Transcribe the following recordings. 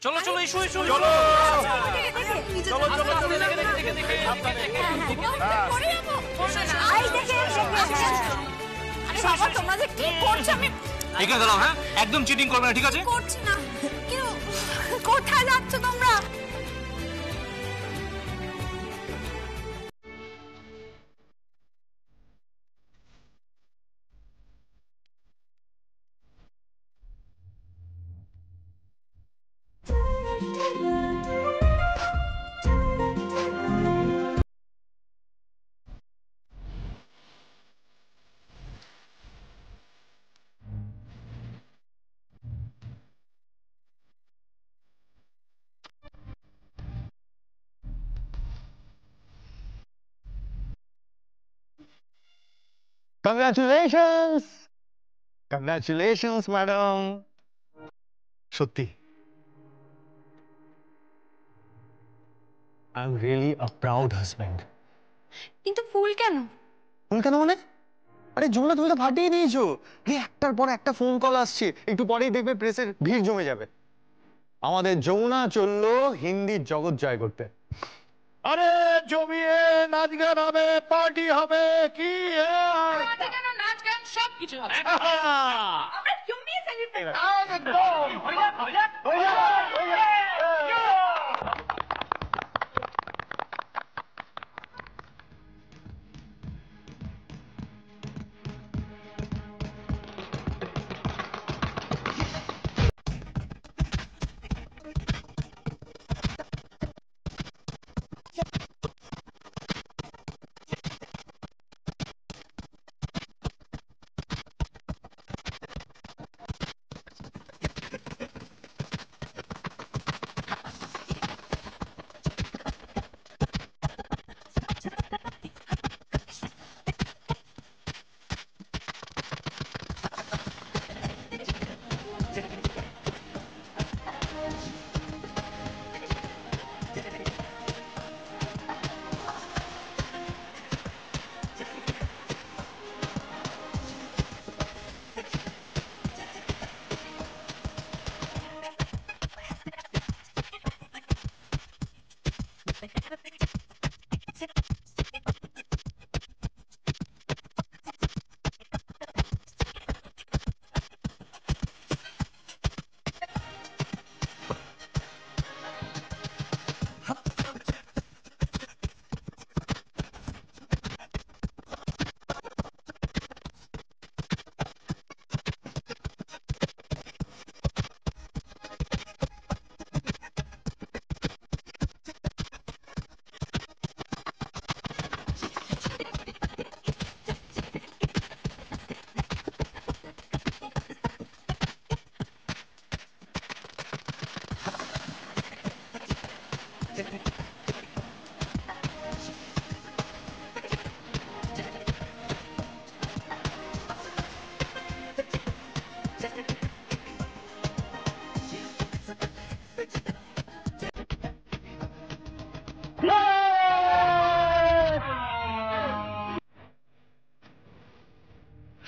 চলো চলো এসো এসো চলো চলো চলো চলো দেখে দেখে দেখে তোমরা যে কি করছো আমি এখানে দাঁড়াও। হ্যাঁ একদম চিটিং করবে না, ঠিক আছে? করছি না। কিন্তু কোথায় যাচ্ছ তোমরা? Congratulations! Congratulations, madam! সত্যি I'm really a proud husband. কিন্তু ফুল কেন? ফোন কেন মানে? আরে যমুনা তুমি তো ফাটিয়ে দিয়েছো। একটার পর একটা ফোন কল আসছে, একটু পরেই দেখবে প্রেসের ভিড় জমে যাবে। আমাদের যমুনা চললো হিন্দির জগৎ জয় করতে। আরে জমিয়ে নাচ গান হবে, পার্টি হবে, কি নাচ গান সব কিছু হবে। আমরা জমিয়ে সেলিব্রেট একদম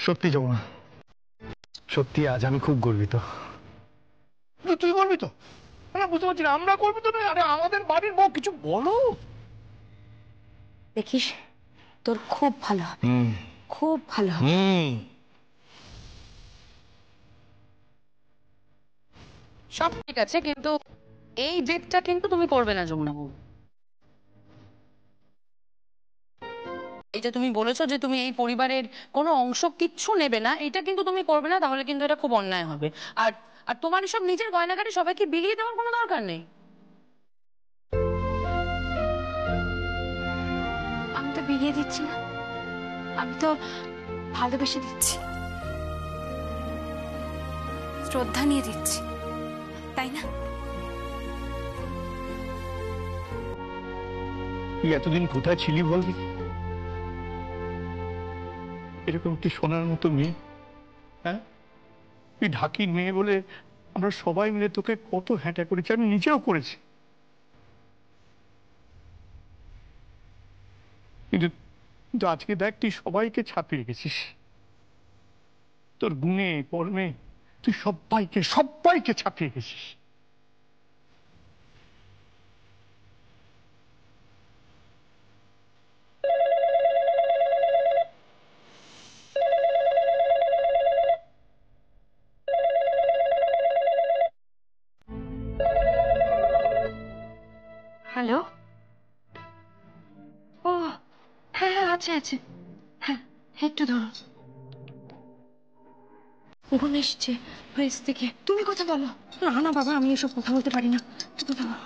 সত্যি যমুনা, সত্যি আজ আমি খুব গর্বিত। তুই গর্বিত? বুঝতে পারছি না, আমরা গর্বিত নই। আরে আমাদের বাড়ির বউ, কিছু বলো। দেখিস তোর খুব ভালো হবে, খুব ভালো হবে। সব ঠিক আছে, কিন্তু এই ডেটটা কিন্তু তুমি করবে না যমুনা বাবু। এই যে তুমি বলেছো যে তুমি এই পরিবারের কোনো অংশ কিচ্ছু নেবে না, এটা কিন্তু তুমি করবে না, তাহলে কিন্তু এটা খুব অন্যায় হবে। আর আর তোমার সব নিজের গয়নাগাটি সবাইকে বিলিয়ে দেওয়ার কোনো দরকার নেই। আমি তো বিলিয়ে দিচ্ছি না, আমি তো ভালোবেসে দিচ্ছি, শ্রদ্ধা নিয়ে দিচ্ছি, তাই না? তুই এতদিন কোথায় ছিলি বলবি? এরকম একটি সোনার মতো মেয়ে, হ্যাঁ? তুই ঢাকির মেয়ে বলে আমরা সবাই মিলে তোকে কত হ্যাঁটা করেছি, আমি নিজেও করেছি। কিন্তু কিন্তু আজকে দেখ, তুই সবাইকে ছাপিয়ে গেছিস। তোর গুণে কর্মে তুই সবাইকে সবাইকে ছাপিয়ে গেছিস। হ্যালো। ও হ্যাঁ হ্যাঁ, আছে আছে। হ্যাঁ, একটু ধরো। বোন এসছে প্রেস থেকে। তুমি কথা বলো। না না বাবা, আমি এসব কথা বলতে পারি না। তুমি কথা বলো।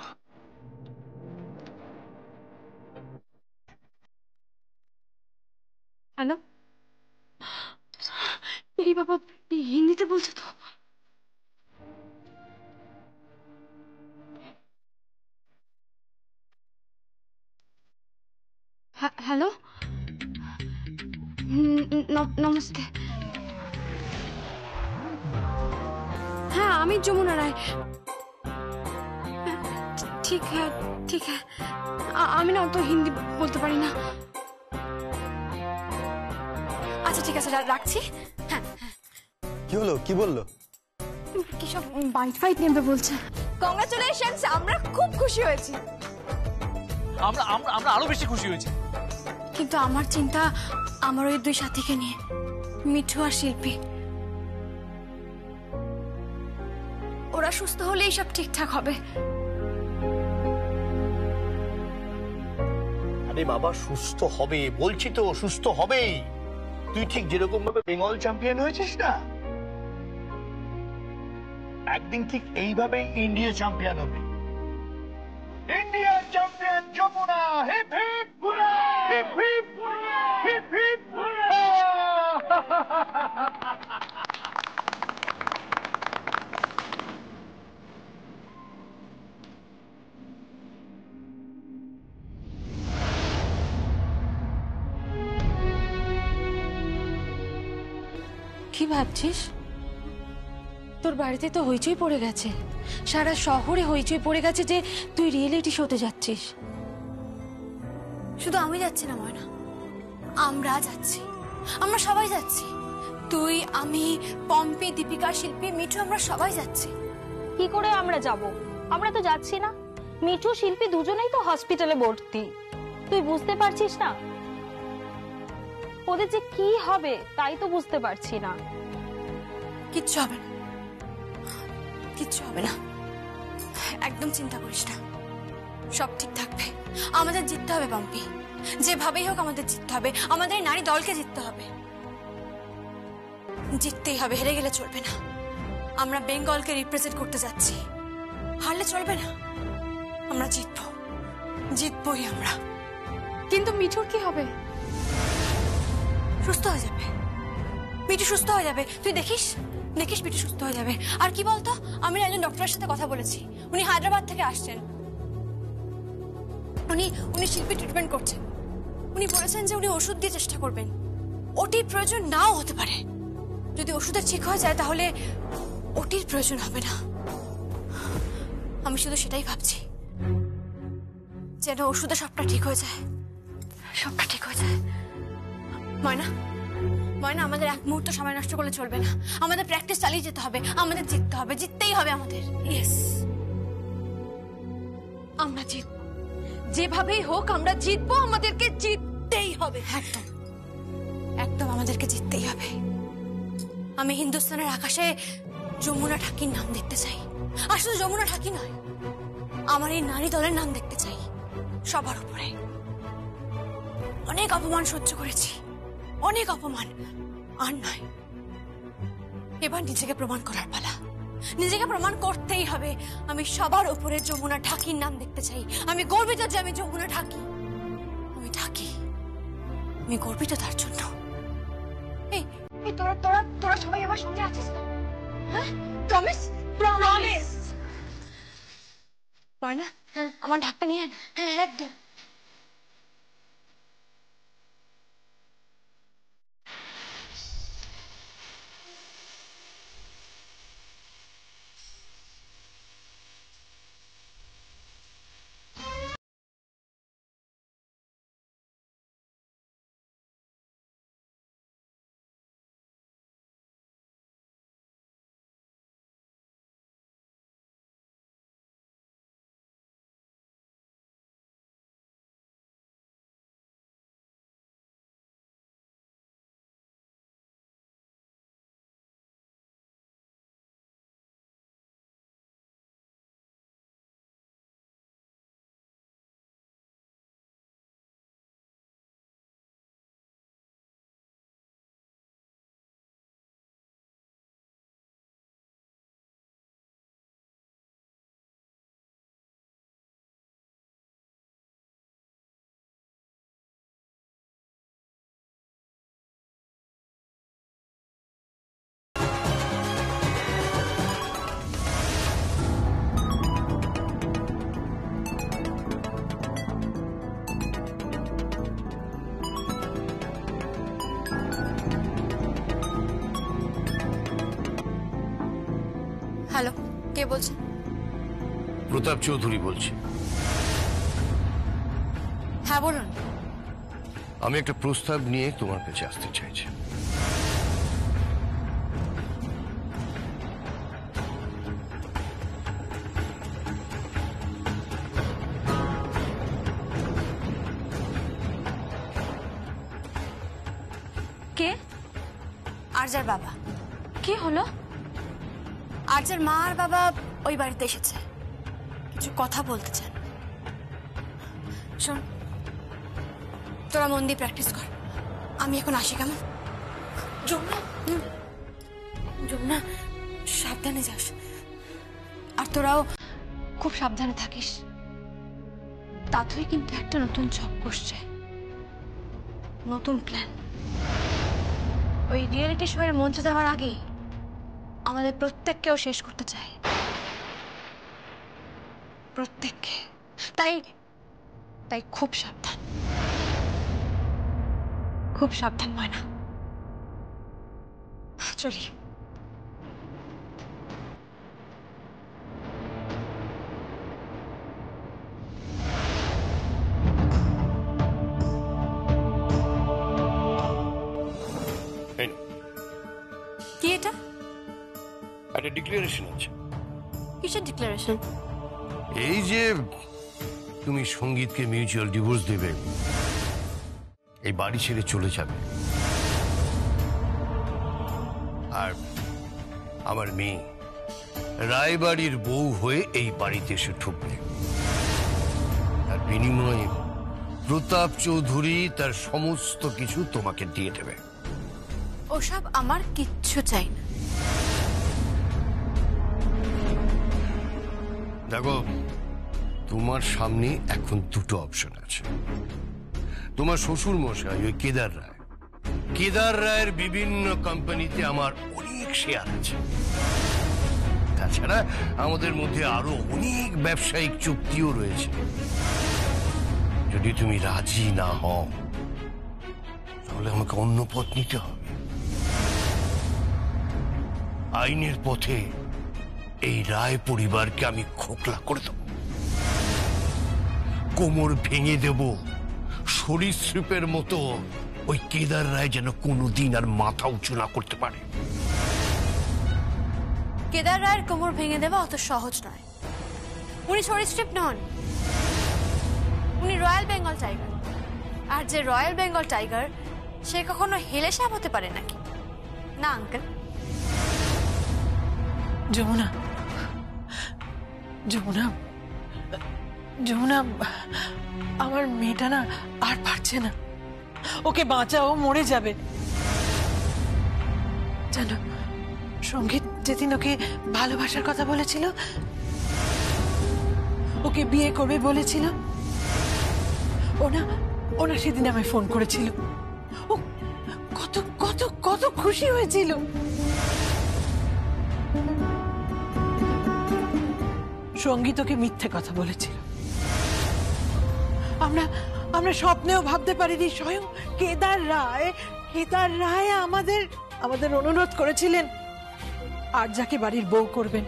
হ্যালো। এই বাবা, হিন্দিতে বলছে তো। হ্যালো। নমস্তে। হ্যাঁ, আমি যমুনা রায়। ঠিক হ্যাঁ, ঠিক হ্যাঁ। আমি না অত হিন্দি বলতে পারি না। আচ্ছা ঠিক আছে, রাখছি। হ্যাঁ হ্যাঁ। কি হলো, কি বললো? কি সব বাইট ফাইট নেবে বলছে। কংগ্রাচুলেশনস, আমরা খুব খুশি হয়েছি। আমরা আমরা আমরা আরো বেশি খুশি হয়েছি। কিন্তু আমার চিন্তা আমার ওই দুই সাথীকে নিয়ে, মিঠু আর শিল্পী। ওরা সুস্থ হলেই সব ঠিকঠাক হবে। আরে বাবা, সুস্থ হবে বলছি তো, সুস্থ হবেই। তুই ঠিক যেরকম ভাবে বেঙ্গল চ্যাম্পিয়ন হয়েছিস না, একদিন ঠিক এইভাবে ইন্ডিয়া চ্যাম্পিয়ন হবে। India champion Jamuna, hip hip hurrah, hip hip hurrah, hip hip hurrah. কি ভাবছিস? তোর বাড়িতে তো হইচই পড়ে গেছে, সারা শহরে হইচই পড়ে গেছে যে তুই রিয়েলিটি শোতে যাচ্ছিস। শুধু আমি যাচ্ছি না ময়না, আমরা যাচ্ছি, আমরা সবাই যাচ্ছি। তুই, আমি, পম্পি, দীপিকা, শিল্পী, মিঠু, আমরা সবাই যাচ্ছি। কি করে আমরা যাব? আমরা তো যাচ্ছি না। মিঠু, শিল্পী দুজনেই তো হসপিটালে ভর্তি। তুই বুঝতে পারছিস না ওদের যে কি হবে? তাই তো বুঝতে পারছি না। কিচ্ছু হবে না, কিচ্ছু হবে না, একদম চিন্তা করিস না, সব ঠিক থাকবে। আমাদের জিততে হবে পম্পি, যেভাবেই হোক আমাদের জিততে হবে। আমাদের এই নারী দলকে জিততে হবে, জিততেই হবে, হেরে গেলে চলবে না। আমরা বেঙ্গলকে রিপ্রেজেন্ট করতে যাচ্ছি, হারলে চলবে না। আমরা জিতবো, জিতবই আমরা। কিন্তু মিঠুর কি হবে? সুস্থ হয়ে যাবে, মিঠু সুস্থ হয়ে যাবে। তুই দেখিস, দেখিস মিঠু সুস্থ হয়ে যাবে। আর কি বলতো, আমি একজন ডক্টরের সাথে কথা বলেছি, উনি হায়দ্রাবাদ থেকে আসছেন। উনি শিল্পী ট্রিটমেন্ট করছেন। উনি বলেছেন যে উনি ওষুধ দিয়ে চেষ্টা করবেন। ওটির প্রয়োজন নাও হতে পারে। যদি ওষুধের ঠিক হয়ে যায় তাহলে ওটির প্রয়োজন হবে না। আমি শুধু সেটাই ভাবছি, যেন ওষুধে সবটা ঠিক হয়ে যায়, সবটা ঠিক হয়ে যায়। ময়না, ময়না, আমাদের এক মুহূর্ত সময় নষ্ট করলে চলবে না। আমাদের প্র্যাকটিস চালিয়ে যেতে হবে, আমাদের জিততে হবে, জিততেই হবে আমাদের। ইয়েস, আমরা জিতবো, যেভাবেই হোক আমরা জিতবো। আমাদেরকে জিততেই হবে, একদম একদম আমাদেরকে জিততেই হবে। আমি হিন্দুস্তানের আকাশে যমুনা ঠাকির নাম দেখতে চাই। আর শুধু যমুনা ঠাকি নয়, আমার এই নারী দলের নাম দেখতে চাই সবার উপরে। অনেক অপমান সহ্য করেছি, অনেক অপমান, আর নয়। এবার নিজেকে প্রমাণ করার পালা, নিজেকে প্রমাণ করতেই হবে। আমি সবার উপরে যমুনা ঠাকির নাম দেখতে চাই। আমি গর্বিত যে আমি যমুনা ঠাকি, আমি ঠাকি, আমি গর্বিত তার জন্য। এই তোরা তোরা তোরা সবাই আমার সঙ্গে আছিস? হ্যাঁ, প্রমিস, প্রমিস। ময়না, আমার ঢাকটা নিয়ে আয়। হ্যাঁ একদম। কে বলছে? প্রতাপ চৌধুরী বলছি। হ্যাঁ বলুন। আমি একটা প্রস্তাব নিয়ে তোমার কাছে আসতে চাইছি। কে? আরজার বাবা। কি হলো? আরজার মা আর বাবা ওই বাড়িতে এসেছে, কিছু কথা বলতে চান। শোন, তোরা মন দিয়ে প্র্যাকটিস কর, আমি এখন আসি কেমন? যমুনা, যমুনা সাবধানে যাস, আর তোরাও খুব সাবধানে থাকিস। দাদুই কিন্তু একটা নতুন ছক করছে, নতুন প্ল্যান। ওই রিয়েলিটি শো এর মঞ্চ দেওয়ার আগে আমাদের প্রত্যেককেও শেষ করতে চায়, প্রত্যেককে। তাই তাই খুব সাবধান, খুব সাবধান ময়না। চলি। কি এটা? একটা ডিক্লারেশন আছে। কিসের ডিক্লারেশন? এই যে তুমি সঙ্গীতকে মিউচুয়াল ডিভোর্স দেবে, এই বাড়ি ছেড়ে চলে যাবে, আর আমার মেয়ে রায়বাড়ির বউ হয়ে এই বাড়িতে এসে ঢুকবে, আর বিনিময়ে প্রতাপ চৌধুরী তার সমস্ত কিছু তোমাকে দিয়ে দেবে। ওসব আমার কিচ্ছু চাই না। দেখো, তোমার সামনে এখন দুটো অপশন আছে। তোমার শ্বশুর মশাই ওই কেদার রায়ের বিভিন্ন কোম্পানিতে আমার অনেক শেয়ার আছে। তাছাড়া আমাদের মধ্যে আরো অনেক ব্যবসায়িক চুক্তিও রয়েছে। যদি তুমি রাজি না হও তাহলে আমাকে অন্য পথ নিতে হবে। আইনের পথে এই রায় পরিবারকে আমি খোকলা করে দেব, কোমর ভেঙে দেব, সরীসৃপের মতো ওই কেদার রায় যেন কোনোদিন আর মাথা উঁচু না করতে পারে। কেদার রায়ের কোমর ভেঙে দেওয়া অত সহজ নয়। উনি সরীসৃপ নন, উনি রয়্যাল বেঙ্গল টাইগার। আর যে রয়্যাল বেঙ্গল টাইগার সে কখনো হেলে সাপ হতে পারে নাকি? না আঙ্কেল। যমুনা, যমুনা, যমুনা, আমার মেয়েটা না আর পারছে না, ওকে বাঁচাও, মরে যাবে। জানো, সঙ্গীত যেদিন ওকে ভালোবাসার কথা বলেছিল, ওকে বিয়ে করবে বলেছিল, ওনা সেদিন আমায় ফোন করেছিল। ও কত কত কত খুশি হয়েছিল। সঙ্গীত ওকে মিথ্যে কথা বলেছিল। আমরা স্বপ্নেও ভাবতে পারিনি স্বয়ং কেদার রায় আমাদের অনুরোধ করেছিলেন আর যাকে বাড়ির বউ করবেন।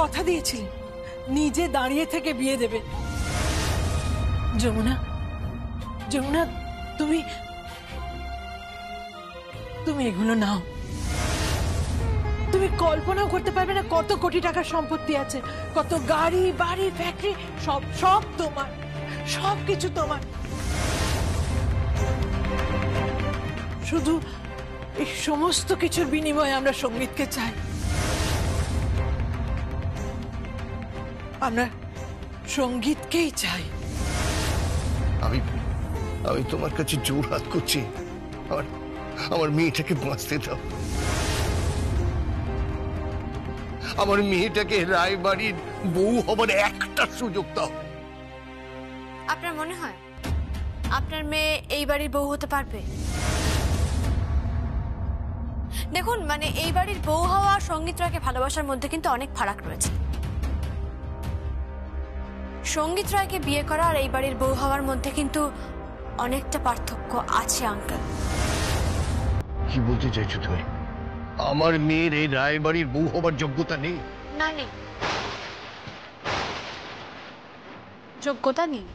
কথা দিয়েছিলেন নিজে দাঁড়িয়ে থেকে বিয়ে দেবে। যমুনা, তুমি এগুলো নাও। তুমি কল্পনাও করতে পারবে না কত কোটি টাকার সম্পত্তি আছে, কত গাড়ি, বাড়ি, ফ্যাক্টরি, সব তোমার, সবকিছু তোমার। শুধু এই সমস্ত কিছুর বিনিময়ে আমরা সঙ্গীতকে চাই। আমরা সঙ্গীতকেই চাই। আমি তোমার কাছে জোর হাত করছি, আমার মেয়েটাকে বাঁচতে দাও। আমার মেয়েটাকে রায়বাড়ির বউ হবার একটা সুযোগ দাও। আপনার মনে হয় আপনার মেয়ে এই বাড়ির বউ হতে পারবে? দেখুন, মানে এই বাড়ির বউ হওয়া আর সঙ্গীত রায়কে ভালোবাসার মধ্যে কিন্তু অনেক ফারাক রয়েছে। সঙ্গীত রায়কে বিয়ে করা আর এই বাড়ির বউ হওয়ার মধ্যে কিন্তু অনেকটা পার্থক্য আছে আঙ্কেল। কি বলতে চাইছো তুমি? আমার মেয়ের এই রায়বাড়ির বউ হবার যোগ্যতা নেই? না নেই, যোগ্যতা নেই।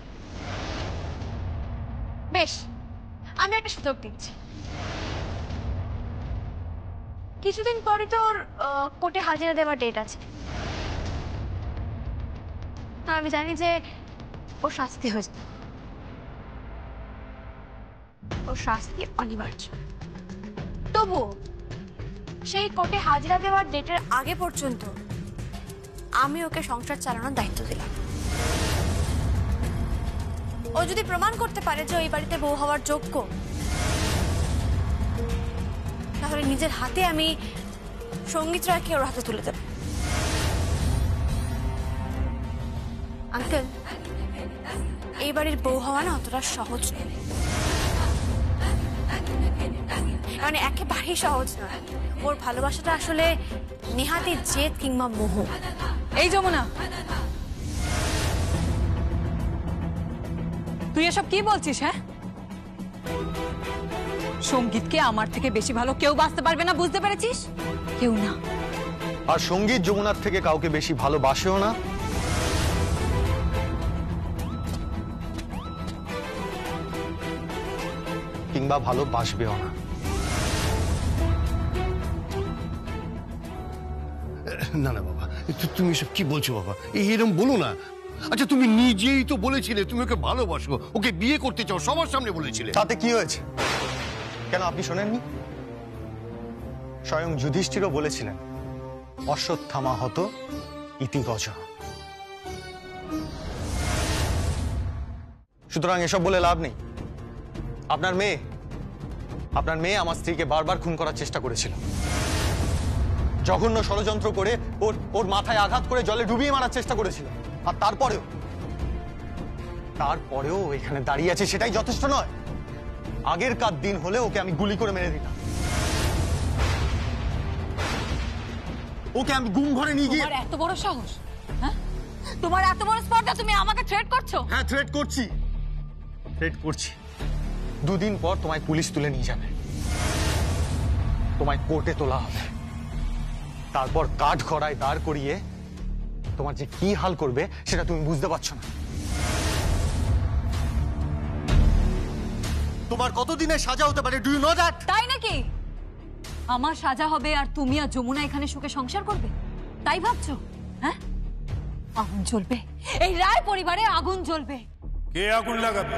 বেশ আমি একটা সুযোগ দিচ্ছি। কিছুদিন পরে তোর কোর্টে হাজিরা দেওয়ার ডেট আছে। আমি জানি যে ওর শাস্তি হয়ে যাবে, ওর শাস্তি অনিবার্য। তবু সেই কোর্টে হাজিরা দেওয়ার ডেটের আগে পর্যন্ত আমি ওকে সংসার চালানোর দায়িত্ব দিলাম। ও যদি প্রমাণ করতে পারে যে ওই বাড়িতে বউ হওয়ার যোগ্য, তাহলে নিজের হাতে আমি সঙ্গীত রায়কে ওর হাতে তুলে দেব। আঙ্কেল, এই বাড়ির বউ হওয়া না অতটা সহজ নয়, মানে একেবারেই সহজ নয়। ওর ভালোবাসাটা আসলে নেহাতি জেদ কিংবা মোহ। এই যমুনা, তুই এসব কি বলছিস? হ্যাঁ, সঙ্গীতকে আমার থেকে বেশি ভালো কেউ বাঁচতে পারবে না, বুঝতে পেরেছিস? কেউ না। আর সঙ্গীত যমুনার থেকে কাউকে বেশি ভালোবাসেও না। কিংবা ভালোবাসবেও না। না না বাবা, তুমি এসব কি বলছো বাবা? এরকম বলো না। আচ্ছা, তুমি নিজেই তো বলেছিলে তুমি ওকে ভালোবাসো, ওকে বিয়ে করতে চাও, সবার সামনে বলেছিলে। তাতে কি হয়েছে? কেন আপনি শোনেননি? স্বয়ং যুধিষ্ঠিরও বলেছিলেন, অশ্বত্থামা হত ইতি গজঃ। সুতরাং এসব বলে লাভ নেই। আপনার মেয়ে আমার স্ত্রীকে বারবার খুন করার চেষ্টা করেছিল। জঘন্য ষড়যন্ত্র করে ওর মাথায় আঘাত করে জলে ডুবিয়ে মারার চেষ্টা করেছিল। আর তারপরেও এখানে দাঁড়িয়ে আছে, সেটাই যথেষ্ট নয়। আগের কার দিন হলে ওকে আমি গুলি করে মেরে দিতাম। ওকে আমি গুম ঘরে নিয়ে গিয়ে। তোমার এত বড় সাহস? হ্যাঁ, তোমার এত বড় স্পর্ধা, তুমি আমাকে থ্রেট করছো? হ্যাঁ, থ্রেট করছি। দুদিন পর তোমায় পুলিশ তুলে নিয়ে যাবে, তোমায় কোর্টে তোলা হবে, তারপর কাঠ খড়ায় দাঁড় করিয়ে তোমার যে কি হাল করবে সেটা তুমি বুঝতে পারছো না। তোমার কতদিনের সাজা হতে পারে, ডু ইউ নো দ্যাট? তাই নাকি? আমার সাজা হবে আর তুমি আর যমুনা এখানে সুখে সংসার করবে, তাই ভাবছো? হ্যাঁ, আগুন জ্বলবে, এই রায় পরিবারে আগুন জ্বলবে। কে আগুন লাগাবে?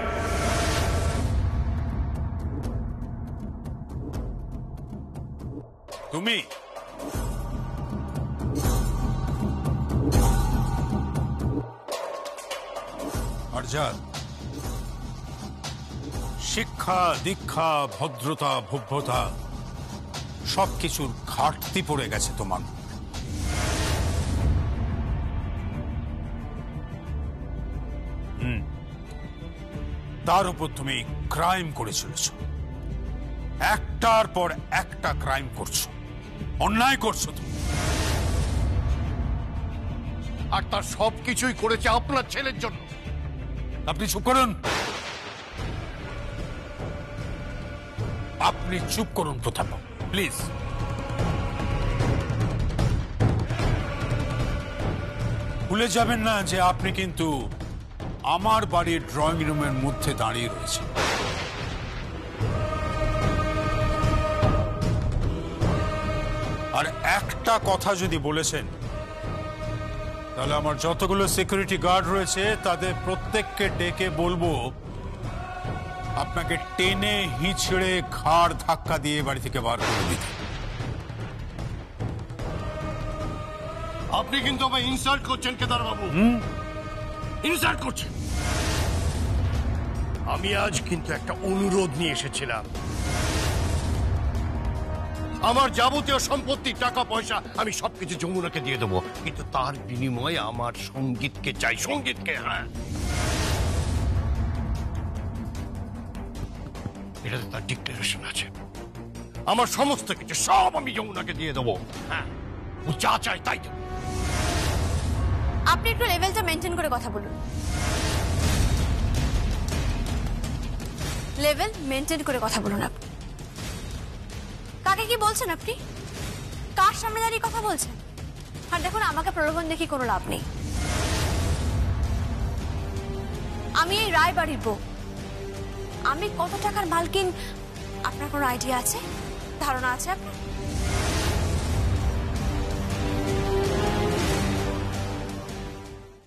তুমি। অর্জাৎ, শিক্ষা দীক্ষা ভদ্রতা ভব্যতা সবকিছুর ঘাটতি পড়ে গেছে তোমার। তার উপর তুমি ক্রাইম করে চলেছ, একটার পর একটা ক্রাইম করছো, অন্যায় করছো তুমি। আর তার সবকিছুই করেছে আপনার ছেলের জন্য। আপনি চুপ করুন, আপনি চুপ করুন প্রতাপ, প্লিজ। ভুলে যাবেন না যে আপনি কিন্তু আমার বাড়ির ড্রয়িং রুমের মধ্যে দাঁড়িয়ে রয়েছেন। আর একটা কথা যদি বলেছেন, তাহলে আমার যতগুলো সিকিউরিটি গার্ড রয়েছে তাদের প্রত্যেককে ডেকে বলবো আপনাকে টেনে হিঁচড়ে ঘাড় ধাক্কা দিয়ে বাড়ি থেকে বার করে দিতে। আপনি কিন্তু আমায় ইনসাল্ট করছেন কেদার বাবু, ইনসাল্ট করছেন। আমি আজ কিন্তু একটা অনুরোধ নিয়ে এসেছিলাম। আমার যাবতীয় সম্পত্তি, টাকা পয়সা আমি সবকিছু যমুনাকে দিয়ে দেবো, কিন্তু তার বিনিময়ে আমার সঙ্গীতকে চাই, সঙ্গীতকে। হ্যাঁ, এটাতে তার ডিক্লারেশন আছে। আমার সমস্ত কিছু সব আমি যমুনাকে দিয়ে দেবো। হ্যাঁ, ও যা চায় তাই দেবো। আপনি একটু লেভেলটা মেনটেন করে কথা বলুন। লেভেল মেনটেন করে কথা বলুন। আপনি কাকে কি বলছেন? আপনি কার সামনে দাঁড়িয়ে কথা বলছেন? আর দেখুন, আমাকে প্রলোভন দেখি কোনো লাভ নেই। আমি এই রায় বাড়ির বউ। আমি কত টাকার মালকিন আপনার কোনো আইডিয়া আছে, ধারণা আছে আপনার?